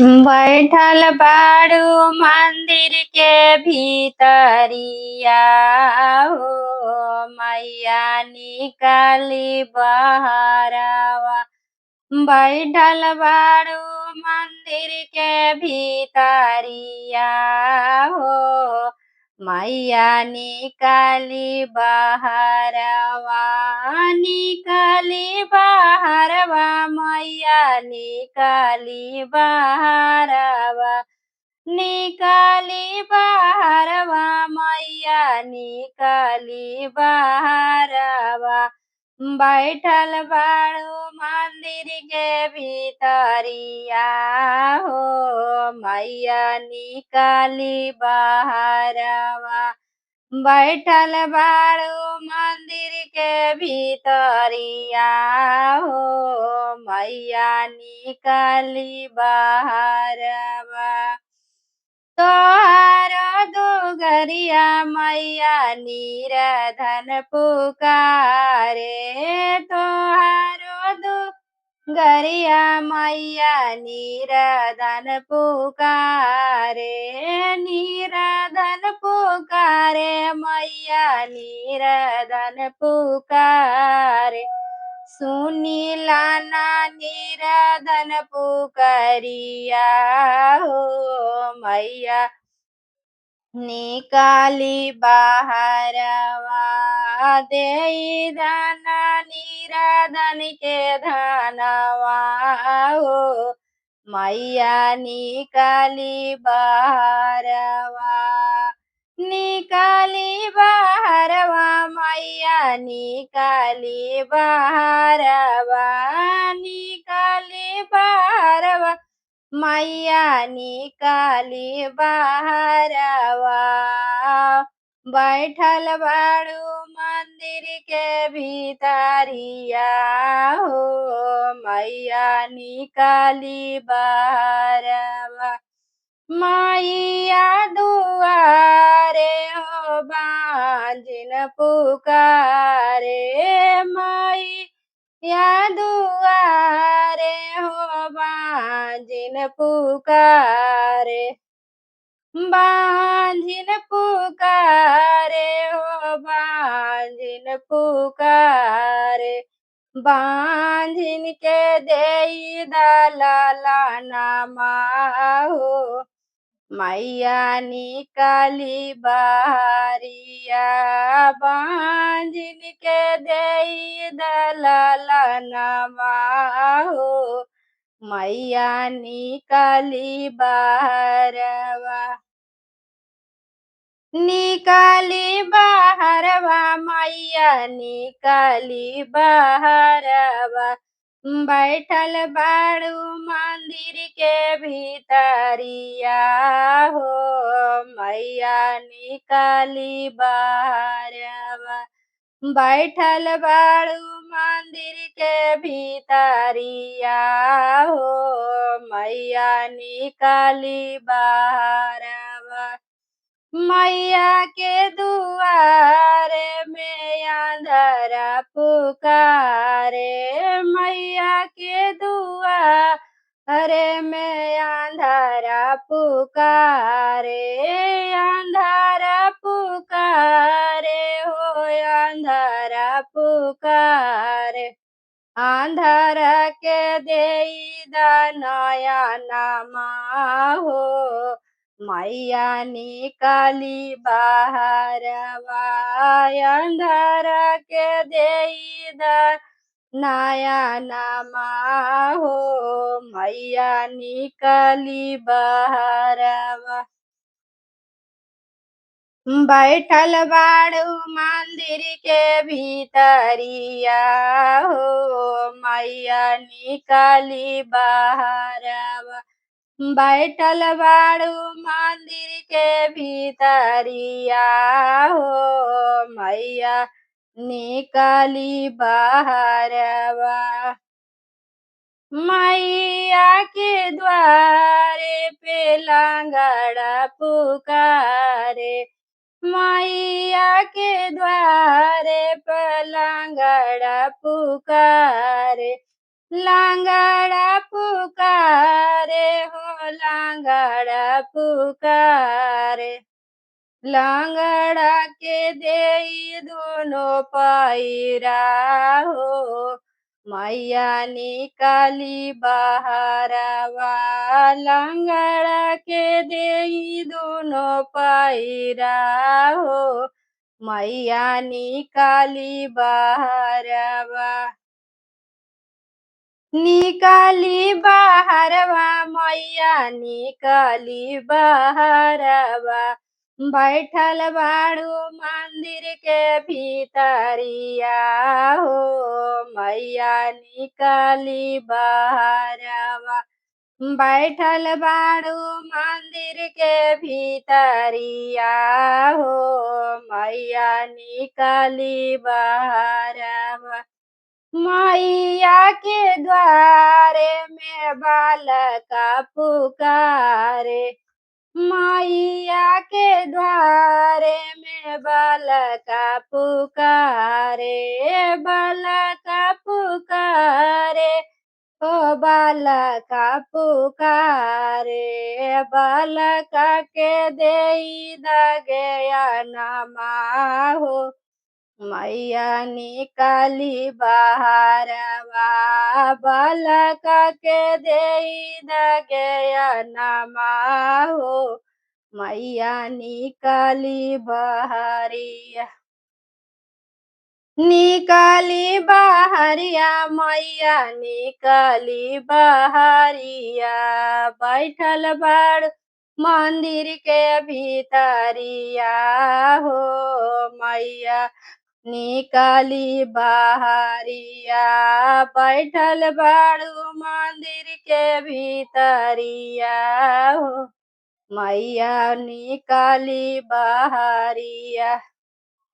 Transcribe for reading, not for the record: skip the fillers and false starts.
बैठल बाड़ू मंदिर के भीतरिया हो मैया निकाली बहरवा। बैठल बाड़ू मंदिर के भीतरिया हो मैया निकाली बहरवा। निकाली बहरवा मैया निकाली बहरवा। निकाली बहरवा मैया निकाली बहरवा। बैठल बाड़ू मंदिर के भीतरिया हो मैया निकाली बहरवा। बैठल बाड़ू मंदिर के भीतरिया हो मैया निकाली बहरवा। तोहारो दुगरिया मैया नीरधन पुकारे। तोहारो दुगरिया मैया नीरधन पुकारे। नीरधन पुकारे मैया नीरधन पुकारे। सुनीला ना नीरधन पुकरिया हो मैया निकाली बहरवा। देई दाना नीरधन के धनवा हो मैया निकाली बहरवा। निकाली बहरवा मैया निकाली बहरवा। निकाली बहरवा मैया निकाली बहरवा। बैठल बाड़ू मंदिर के भीतरिया हो मैया निकाली बहरवा। मैया दुआरे हो बांझिन पुकारे। मैया दुआरे हो बांझिन पुकारे। बांझिन पुकारे हो बांझिन पुकारे। बांझिन के देई दलाला नमा हो मैया निकाली बहरिया। बांझिन के देई दलाला नमा हो मैया निकाली बहरवा। निकाली बहरवा मैया निकाली बहरवा। बैठल बाड़ू मंदिर के भीतरिया हो मैया निकाली बहरवा। बैठल बाड़ू मंदिर के भीतरिया हो मैया निकाली बहरवा। मैया के दुआरे में अंधारा पुकारे। मैया के दुआरे में अंधारा पुकारे। अंधारा पुकारे हो अंधारा पुकारे। अंधार के देई नया नमा हो मैया निकाली बहरवा। अंधार के देई नया नमा हो मैया निकाली बहरवा। बैठल बाड़ू मंदिर के भीतरिया हो मैया निकाली बहरवा। बैठल बाड़ू मंदिर के भीतरिया हो मैया निकाली बहरवा। मैया के द्वारे पे लांगड़ा पुकारे। मैया के द्वारे पे लांगड़ा पुकारे। लांगड़ा पुकारे हो पुकारे लंगड़ा के देई दोनों पैरा हो मैया निकाली बहरवा लंगड़ा के देई दोनों पैरा हो मैया निकाली बहरवा निकाली बहरवा मैया निकाली बहरवा बैठल बाड़ू मंदिर के भीतरिया हो मैया निकाली बहरवा बैठल बाड़ू मंदिर के भीतरिया हो मैया निकाली बहरवा मैया के द्वारे में बालका पुकारे मैया के द्वारे में बालका पुकारे बालका पुकारे ओ बालका पुकारे बालका के देई दगया नमा हो मैया निकाली बहरवा बालका के देई दगया नमा हो मैया निकाली बहरिया निकाली बहरिया मैया निकाली बहरिया बैठल बड़ मंदिर के भीतरिया हो मैया निकाली बहरिया बैठल बड़ू मंदिर के भीतरिया हो मैया निकाली बहरिया